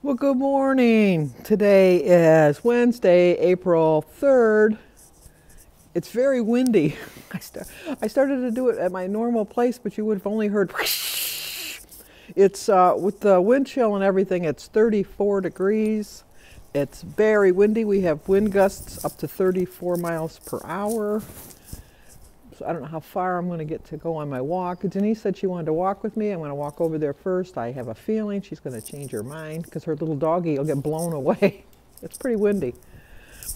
Well, good morning. Today is Wednesday, April 3rd. It's very windy. I started to do it at my normal place, but you would have only heard whoosh. It's with the wind chill and everything, it's 34 degrees. It's very windy. We have wind gusts up to 34 miles per hour. So I don't know how far I'm going to get to go on my walk. Denise said she wanted to walk with me. I'm going to walk over there first. I have a feeling she's going to change her mind because her little doggy will get blown away. It's pretty windy.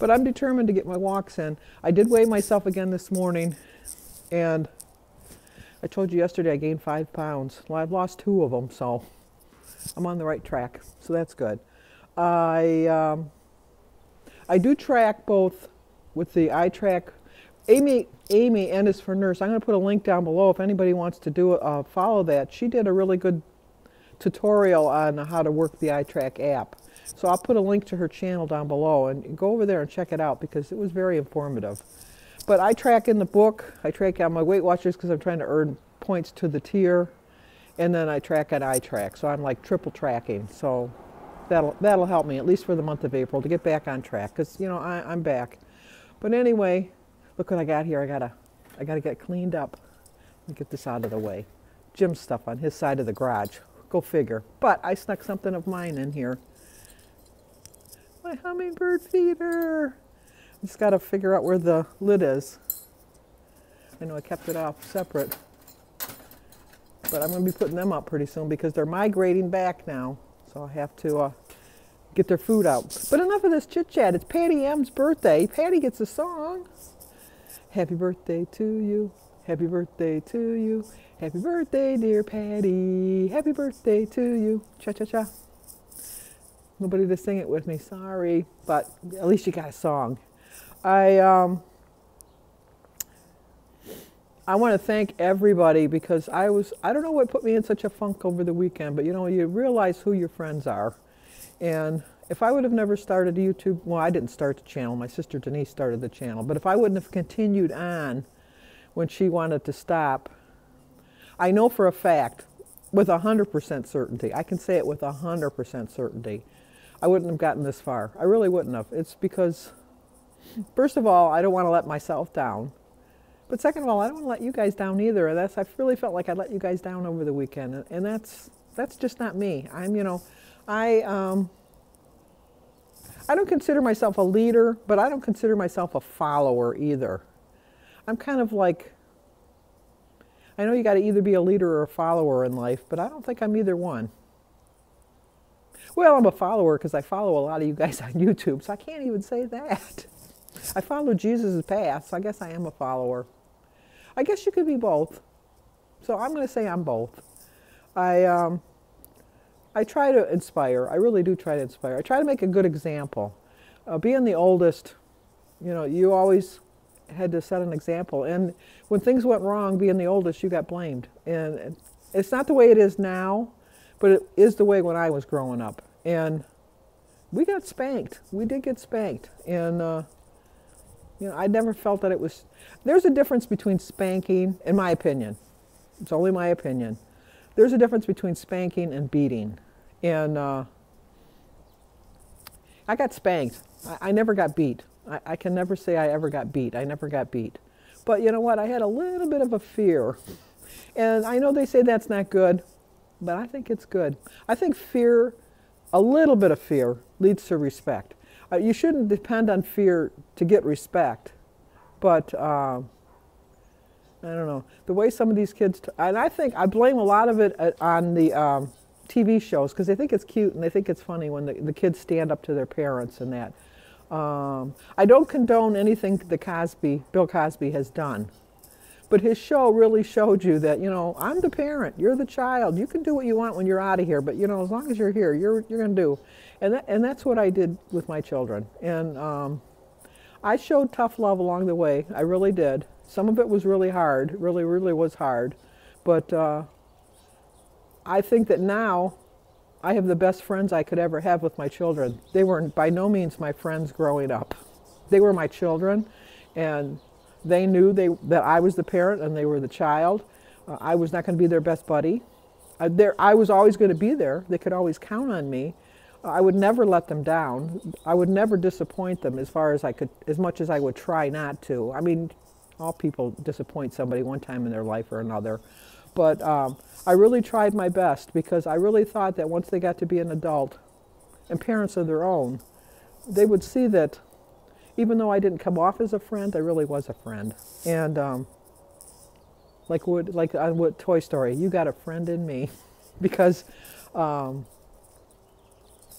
But I'm determined to get my walks in. I did weigh myself again this morning, and I told you yesterday I gained 5 pounds. Well, I've lost 2 of them, so I'm on the right track. So that's good. I do track both with the iTrack. Amy N is for Nurse. I'm going to put a link down below if anybody wants to do follow that. She did a really good tutorial on how to work the iTrack app. So I'll put a link to her channel down below and go over there and check it out because it was very informative. But I track in the book. I track on my Weight Watchers because I'm trying to earn points to the tier. And then I track on iTrack. So I'm like triple tracking. So that'll help me, at least for the month of April, to get back on track because, you know, I'm back. But anyway, look what I got here. I gotta get cleaned up. Let me get this out of the way. Jim's stuff on his side of the garage. Go figure. But I snuck something of mine in here. My hummingbird feeder. I just gotta figure out where the lid is. I know I kept it off separate. But I'm gonna be putting them up pretty soon because they're migrating back now. So I have to get their food out. But enough of this chit chat. It's Patty M's birthday. Patty gets a song. Happy birthday to you. Happy birthday to you. Happy birthday, dear Patty. Happy birthday to you. Cha-cha-cha. Nobody to sing it with me. Sorry. But at least you got a song. I want to thank everybody because I don't know what put me in such a funk over the weekend, but you know, you realize who your friends are. And if I would have never started YouTube, well, I didn't start the channel. My sister Denise started the channel. But if I wouldn't have continued on when she wanted to stop, I know for a fact, with 100% certainty, I can say it with 100% certainty, I wouldn't have gotten this far. I really wouldn't have. It's because, first of all, I don't want to let myself down. But second of all, I don't want to let you guys down either. And I really felt like I let you guys down over the weekend. And that's just not me. I don't consider myself a leader, but I don't consider myself a follower either. I'm kind of like, I know you got to either be a leader or a follower in life, but I don't think I'm either one. Well, I'm a follower because I follow a lot of you guys on YouTube, so I can't even say that. I follow Jesus' path, so I guess I am a follower. I guess you could be both. So I'm going to say I'm both. I try to inspire. I really do try to inspire. I try to make a good example. Being the oldest, you know, you always had to set an example. And when things went wrong, being the oldest, you got blamed. And it's not the way it is now, but it is the way when I was growing up. And we got spanked. We did get spanked. And, you know, I never felt that it was... There's a difference between spanking, in my opinion. It's only my opinion. There's a difference between spanking and beating. And I got spanked. I never got beat. I can never say I ever got beat. I never got beat. But you know what? I had a little bit of a fear. And I know they say that's not good, but I think it's good. I think fear, a little bit of fear, leads to respect. You shouldn't depend on fear to get respect. But I don't know, the way some of these kids, and I think I blame a lot of it on the TV shows because they think it's cute and they think it's funny when the kids stand up to their parents and that. I don't condone anything that Bill Cosby has done, but his show really showed you that, you know, I'm the parent, you're the child, you can do what you want when you're out of here, but you know, as long as you're here, you're going to do. And that's what I did with my children. And I showed tough love along the way. I really did. Some of it was really hard, really was hard. But I think that now I have the best friends I could ever have with my children. They were by no means my friends growing up. They were my children, and they knew that I was the parent and they were the child. I was not going to be their best buddy. I was always going to be there. They could always count on me. I would never let them down. I would never disappoint them as far as I could, as much as I would try not to. I mean, all people disappoint somebody one time in their life or another. But I really tried my best because I really thought that once they got to be an adult and parents of their own, they would see that even though I didn't come off as a friend, I really was a friend. And like on Toy Story, you got a friend in me. Because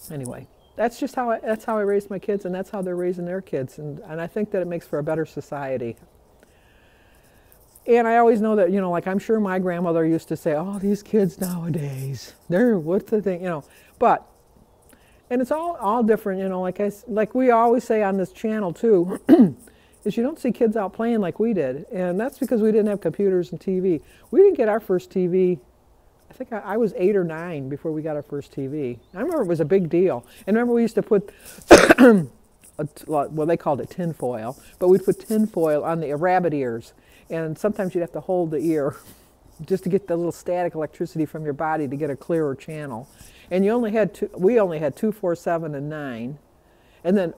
anyway, that's just how I raised my kids, and that's how they're raising their kids, and I think that it makes for a better society. And I always know that, you know, like I'm sure my grandmother used to say, oh, these kids nowadays, what's the thing, you know, but, and it's all different, you know, like we always say on this channel too, is you don't see kids out playing like we did, and that's because we didn't have computers and TV. We didn't get our first TV. I think I was 8 or 9 before we got our first TV. I remember it was a big deal. And remember we used to put, well, they called it tin foil, but we'd put tin foil on the rabbit ears. And sometimes you'd have to hold the ear just to get the little static electricity from your body to get a clearer channel. And we only had 2, 4, 7, and 9. And then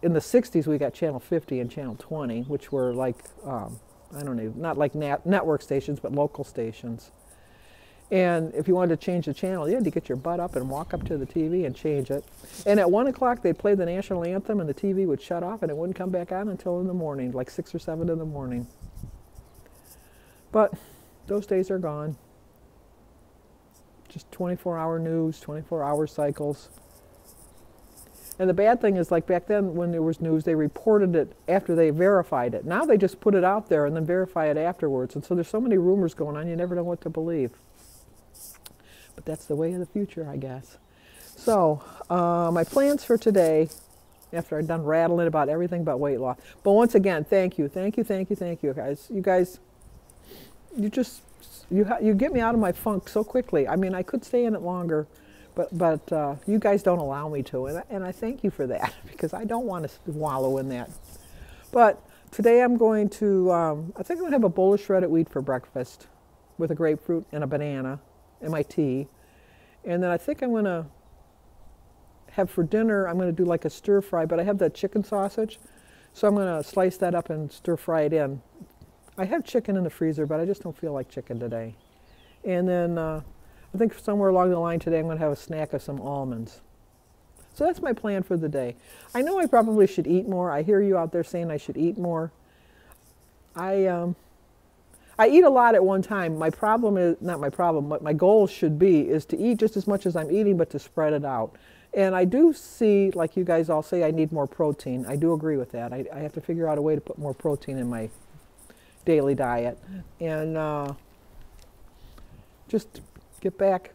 in the 60s we got channel 50 and channel 20, which were like, I don't know, not like network stations, but local stations. And if you wanted to change the channel, you had to get your butt up and walk up to the TV and change it. And at 1 o'clock, they'd play the national anthem, and the TV would shut off, and it wouldn't come back on until in the morning, like 6 or 7 in the morning. But those days are gone. Just 24-hour news, 24-hour cycles. And the bad thing is, like back then when there was news, they reported it after they verified it. Now they just put it out there and then verify it afterwards. And so there's so many rumors going on, you never know what to believe. But that's the way of the future, I guess. So, my plans for today, after I'm done rattling about everything but weight loss. But once again, thank you, guys. You guys, you get me out of my funk so quickly. I mean, I could stay in it longer, but you guys don't allow me to, and I thank you for that, because I don't want to wallow in that. But today I'm going to, I think I'm going to have a bowl of shredded wheat for breakfast with a grapefruit and a banana and my tea. And then I think I'm going to have for dinner, I'm going to do like a stir fry, but I have that chicken sausage, so I'm going to slice that up and stir fry it in. I have chicken in the freezer, but I just don't feel like chicken today. And then I think somewhere along the line today I'm going to have a snack of some almonds. So that's my plan for the day. I know I probably should eat more. I hear you out there saying I should eat more. I eat a lot at one time. My problem is, not my problem, but my goal should be is to eat just as much as I'm eating, but to spread it out. And I do see, like you guys all say, I need more protein. I do agree with that. I have to figure out a way to put more protein in my daily diet. And just get back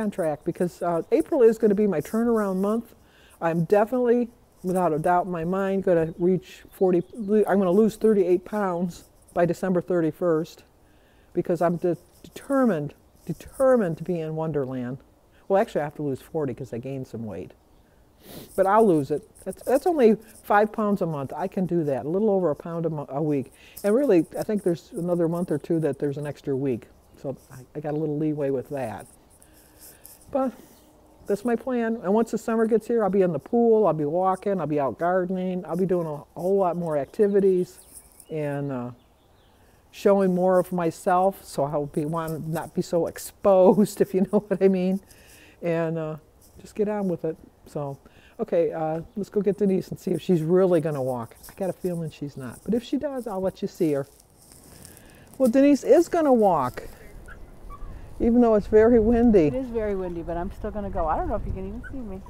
on track, because April is going to be my turnaround month. I'm definitely, without a doubt in my mind, going to reach 40, I'm going to lose 38 pounds by December 31st, because I'm determined to be in Wonderland. Well, actually I have to lose 40 because I gained some weight. But I'll lose it. That's only 5 pounds a month. I can do that, a little over a pound a week. And really, I think there's another month or two that there's an extra week. So I got a little leeway with that. But that's my plan. And once the summer gets here, I'll be in the pool, I'll be walking, I'll be out gardening, I'll be doing a whole lot more activities, and showing more of myself, so I'll want to not be so exposed, if you know what I mean, and just get on with it. So, okay, let's go get Denise and see if she's really going to walk. I got a feeling she's not, but if she does, I'll let you see her. Well, Denise is going to walk, even though it's very windy. It is very windy, but I'm still going to go. I don't know if you can even see me.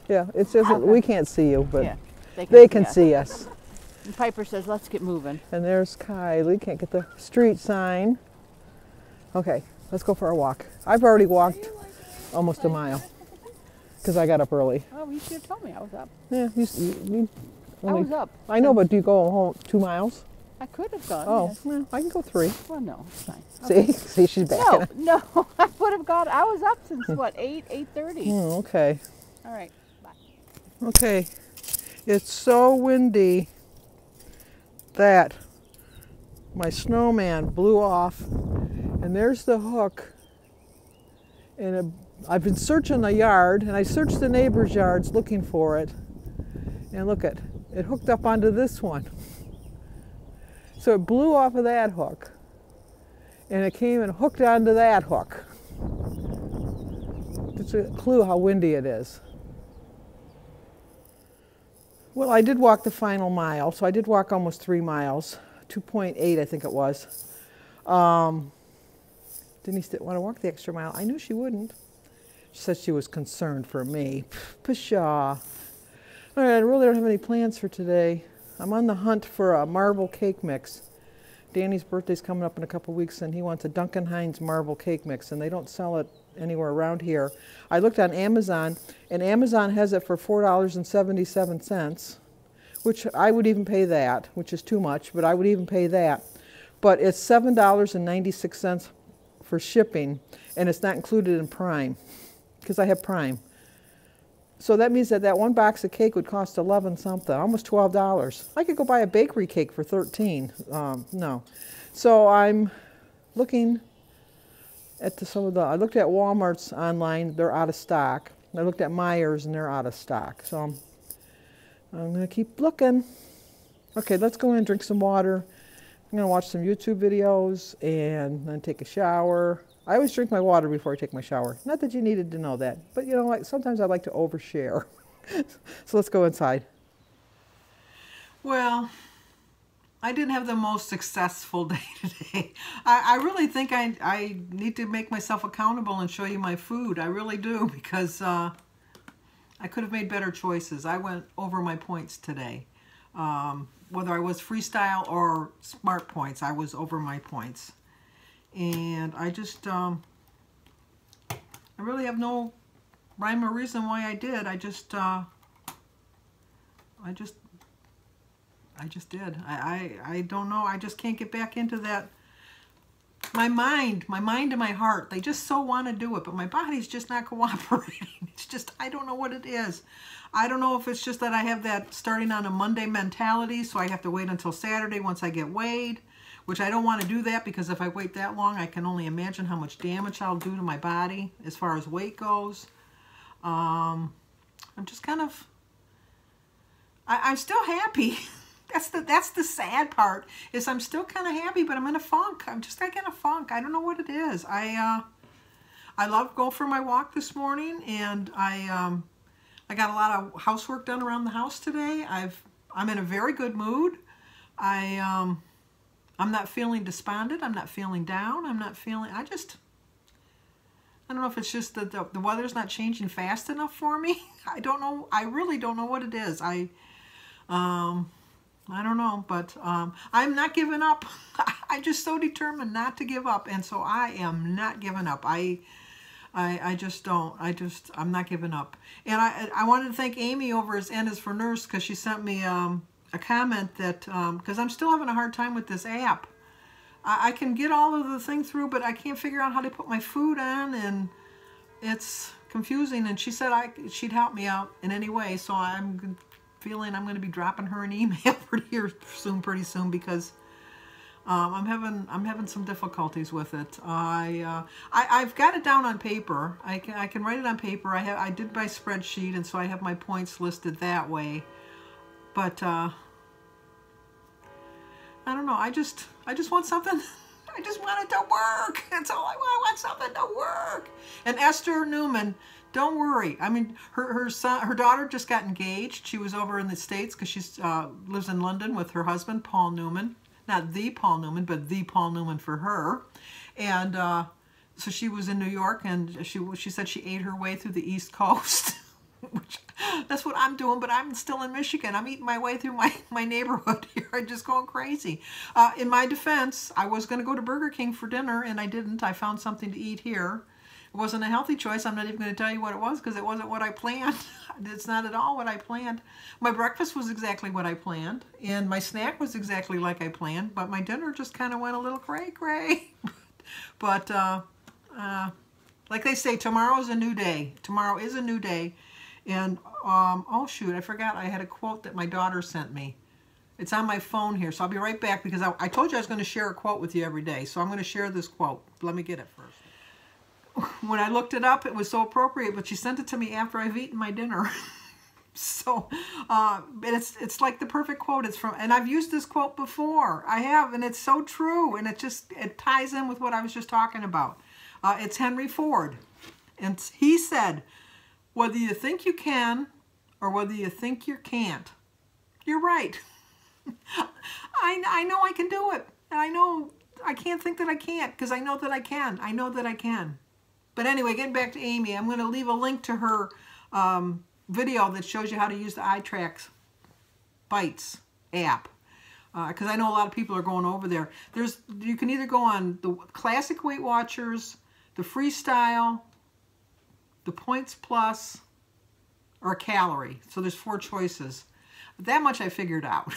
Yeah, it's just we can't see you, but yeah, they can see us. And Piper says, let's get moving. And there's Kylie. Can't get the street sign. Okay, let's go for a walk. I've already walked almost a mile because I got up early. Oh, you should have told me I was up. Yeah, I was up. I know, but do you go home 2 miles? I could have gone. Oh, yes. well, I can go 3. Well, no, it's fine. Okay. See, she's back. No, I would have gone. I was up since, what, 8:30. Okay. All right, bye. Okay, it's so windy that my snowman blew off, and there's the hook, And I've been searching the yard, and I searched the neighbors' yards looking for it. And look it hooked up onto this one. So it blew off of that hook. And it came and hooked onto that hook. Just a clue how windy it is. Well, I did walk the final mile, so I did walk almost 3 miles, 2.8 I think it was. Denise didn't want to walk the extra mile. I knew she wouldn't. She said she was concerned for me. Pshaw. All right, I really don't have any plans for today. I'm on the hunt for a marble cake mix. Danny's birthday's coming up in a couple weeks, and he wants a Duncan Hines marble cake mix, and they don't sell it anywhere around here. I looked on Amazon, and Amazon has it for $4.77, which I would even pay that, which is too much, but I would even pay that. But it's $7.96 for shipping, and it's not included in Prime, because I have Prime. So that means that one box of cake would cost 11 something, almost $12. I could go buy a bakery cake for 13. No. So I'm looking at I looked at Walmart's online, they're out of stock. I looked at Meijer's and they're out of stock. So I'm gonna keep looking. Okay, let's go in and drink some water. I'm gonna watch some YouTube videos and then take a shower. I always drink my water before I take my shower. Not that you needed to know that, but you know, like sometimes I like to overshare. So let's go inside. Well, I didn't have the most successful day today. I really think I need to make myself accountable and show you my food. I really do, because I could have made better choices. I went over my points today. Whether I was freestyle or smart points, I was over my points. And I just, I really have no rhyme or reason why I did. I just did. I don't know. I just can't get back into that. My mind and my heart, they just so want to do it, but my body's just not cooperating. It's just, I don't know what it is. I don't know if it's just that I have that starting on a Monday mentality, so I have to wait until Saturday once I get weighed. Which I don't want to do that, because if I wait that long, I can only imagine how much damage I'll do to my body as far as weight goes. I'm just kind of, I'm still happy. That's the sad part, is I'm still kind of happy, but I'm in a funk. I'm just like in a funk. I don't know what it is. I love going for my walk this morning, and I got a lot of housework done around the house today. I'm in a very good mood. I'm not feeling despondent. I'm not feeling down. I don't know if it's just that the weather's not changing fast enough for me. I don't know. I really don't know what it is. I don't know, but I'm not giving up. I'm just so determined not to give up, and so I am not giving up. I just don't. I'm not giving up. And I wanted to thank Amy over at N is for Nurse, because she sent me a comment that, because I'm still having a hard time with this app. I can get all of the thing through, but I can't figure out how to put my food on, and it's confusing. And she said she'd help me out in any way, so I'm feeling I'm going to be dropping her an email pretty soon, because I'm having some difficulties with it. I've got it down on paper. I can write it on paper. I did my spreadsheet, and so I have my points listed that way. But I don't know. I just want something. I just want it to work. That's all I want. I want something to work. And Esther Newman, don't worry. I mean, her daughter just got engaged. She was over in the States because she lives in London with her husband, Paul Newman. Not the Paul Newman, but the Paul Newman for her. And so she was in New York, and she said she ate her way through the East Coast. Which, that's what I'm doing, but I'm still in Michigan. I'm eating my way through my neighborhood here. I'm just going crazy. In my defense, I was going to go to Burger King for dinner, and I didn't. I found something to eat here. It wasn't a healthy choice. I'm not even going to tell you what it was, because it wasn't what I planned. It's not at all what I planned. My breakfast was exactly what I planned, and my snack was exactly like I planned, but my dinner just kind of went a little cray-cray. But like they say, tomorrow is a new day. Tomorrow is a new day. And, oh shoot, I forgot I had a quote that my daughter sent me. It's on my phone here, so I'll be right back, because I told you I was going to share a quote with you every day, so I'm going to share this quote. Let me get it first. when I looked it up, it was so appropriate, but she sent it to me after I've eaten my dinner. So, it's like the perfect quote. It's from, and I've used this quote before. I have, and it's so true, and it ties in with what I was just talking about. It's Henry Ford, and he said, "Whether you think you can, or whether you think you can't, you're right." I know I can do it. I know I can't think that I can't, because I know that I can. I know that I can. But anyway, getting back to Amy, I'm going to leave a link to her video that shows you how to use the iTrax Bites app, because I know a lot of people are going over there. You can either go on the Classic Weight Watchers, the Freestyle, the Points Plus, or Calorie. So there's 4 choices. That much I figured out.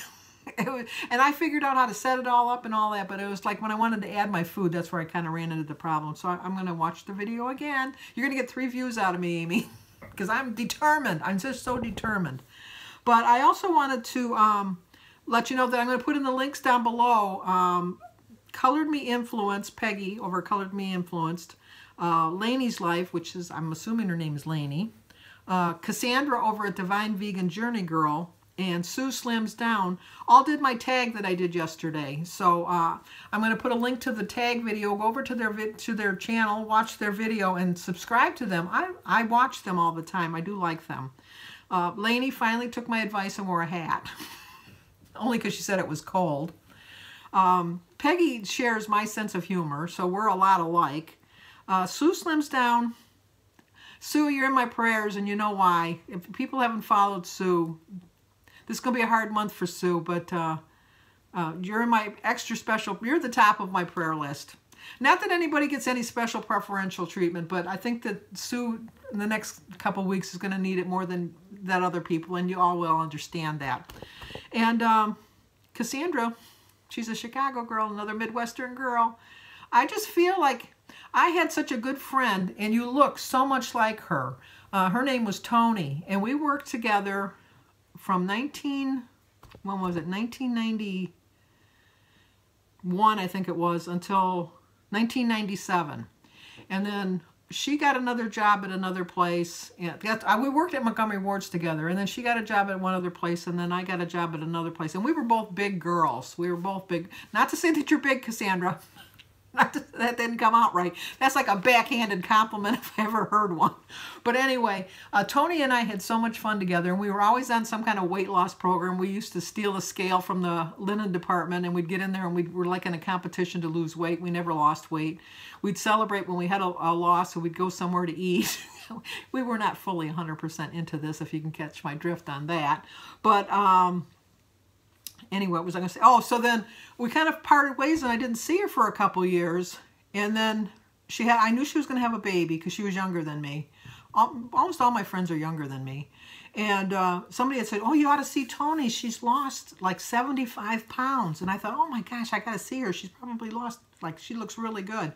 And I figured out how to set it all up and all that, but it was like when I wanted to add my food, that's where I kind of ran into the problem. So I'm going to watch the video again. You're going to get 3 views out of me, Amy, because I'm determined. I'm just so determined. But I also wanted to let you know that I'm going to put in the links down below. Colored Me Influenced, Peggy over Colored Me Influenced, Lainey's Life, which is, I'm assuming her name is Lainey, Cassandra over at Divine Vegan Journey Girl, and Sue Slims Down all did my tag that I did yesterday. So I'm going to put a link to the tag video. Go over to their channel, watch their video, and subscribe to them. I watch them all the time. I do like them. Lainey finally took my advice and wore a hat. Only because she said it was cold. Peggy shares my sense of humor, so we're a lot alike. Sue Slims Down. Sue, you're in my prayers, and you know why. If people haven't followed Sue, this is going to be a hard month for Sue, but you're in my extra special, you're at the top of my prayer list. Not that anybody gets any special preferential treatment, but I think that Sue in the next couple of weeks is going to need it more than that other people, and you all will understand that. And Cassandra, she's a Chicago girl, another Midwestern girl. I just feel like I had such a good friend, and you look so much like her. Her name was Tony, and we worked together from 1991, I think it was, until 1997. And then she got another job at another place. And we worked at Montgomery Ward's together, and then she got a job at one other place, and then I got a job at another place. And we were both big girls. We were both big. Not to say that you're big, Cassandra. That didn't come out right. That's like a backhanded compliment if I ever heard one. But anyway, Tony and I had so much fun together, and we were always on some kind of weight loss program. We used to steal the scale from the linen department, and we'd get in there, and we were like in a competition to lose weight. We never lost weight. We'd celebrate when we had a loss, so we'd go somewhere to eat. We were not fully 100% into this, if you can catch my drift on that. But anyway, what was I going to say? Oh, so then we kind of parted ways, and I didn't see her for a couple years. And then I knew she was going to have a baby because she was younger than me. Almost all my friends are younger than me. And somebody had said, oh, you ought to see Tony. She's lost like 75 pounds. And I thought, oh my gosh, I got to see her. She's probably lost, like, she looks really good.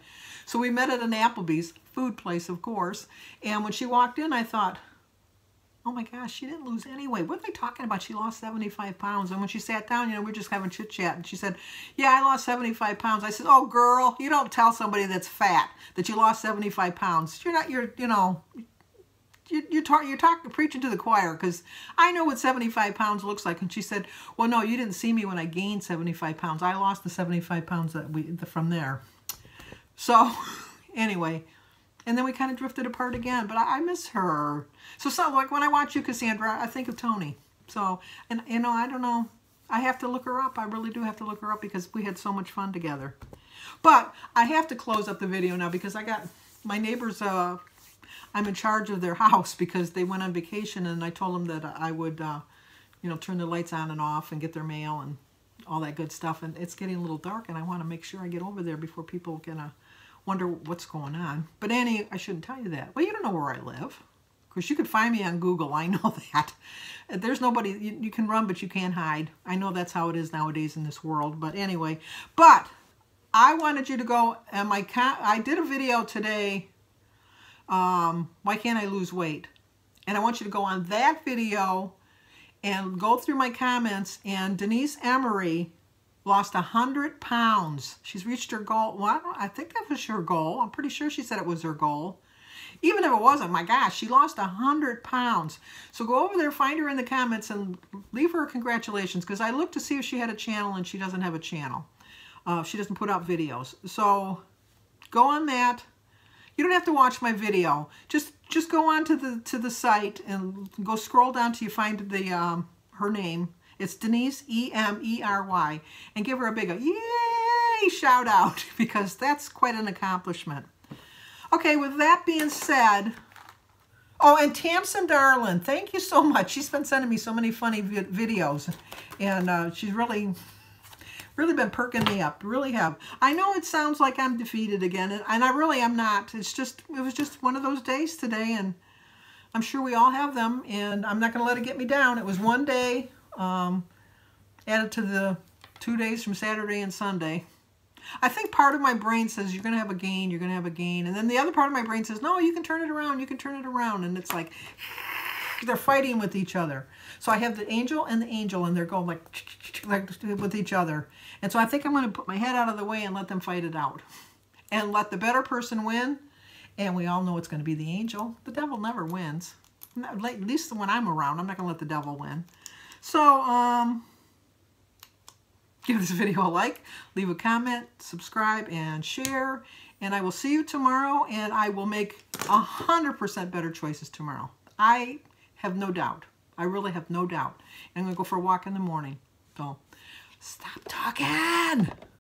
So we met at an Applebee's, food place, of course. And when she walked in, I thought, oh my gosh, she didn't lose any weight. What are they talking about? She lost 75 pounds. And when she sat down, we were just having chit chat. And she said, yeah, I lost 75 pounds. I said, oh, girl, you don't tell somebody that's fat that you lost 75 pounds. You're preaching to the choir, because I know what 75 pounds looks like. And she said, well, no, you didn't see me when I gained 75 pounds. I lost the 75 pounds from there. So anyway, and then we kind of drifted apart again, but I miss her. So like when I watch you, Cassandra, I think of Tony. So, and I don't know, I have to look her up. I really do have to look her up because we had so much fun together. But I have to close up the video now because I got my neighbors, I'm in charge of their house because they went on vacation, and I told them that I would, turn the lights on and off and get their mail and all that good stuff. And it's getting a little dark, and I want to make sure I get over there before people can wonder what's going on. But I shouldn't tell you that. Well, you don't know where I live. Of course, you could find me on Google. I know that. There's nobody, you can run, but you can't hide. I know that's how it is nowadays in this world. But anyway, I wanted you to go, and I did a video today, why can't I lose weight? And I want you to go on that video and go through my comments, and Denise Emery lost 100 pounds. She's reached her goal. Well, I think that was her goal. I'm pretty sure she said it was her goal. Even if it wasn't, my gosh, she lost 100 pounds. So go over there, find her in the comments, and leave her congratulations, because I looked to see if she had a channel, and she doesn't have a channel. She doesn't put out videos. So go on that. You don't have to watch my video. Just go on to the site and go scroll down till you find the her name. It's Denise, E-M-E-R-Y, and give her a big yay shout out, because that's quite an accomplishment. Okay, with that being said, oh, and Tamsin Darlin, thank you so much. She's been sending me so many funny videos, and she's really been perking me up, really have. I know it sounds like I'm defeated again, and I really am not. It was just one of those days today, and I'm sure we all have them, and I'm not going to let it get me down. It was one day added to the 2 days from Saturday and Sunday. I think part of my brain says you're going to have a gain, you're going to have a gain. And then the other part of my brain says, no, you can turn it around, you can turn it around. And it's like they're fighting with each other. So I have the angel, and they're going like with each other. And so I think I'm going to put my head out of the way and let them fight it out. And let the better person win. And we all know it's going to be the angel. The devil never wins. At least when I'm around, I'm not going to let the devil win. So, give this video a like, leave a comment, subscribe, and share. And I will see you tomorrow, and I will make 100% better choices tomorrow. I have no doubt. I really have no doubt. And I'm going to go for a walk in the morning. So, stop talking!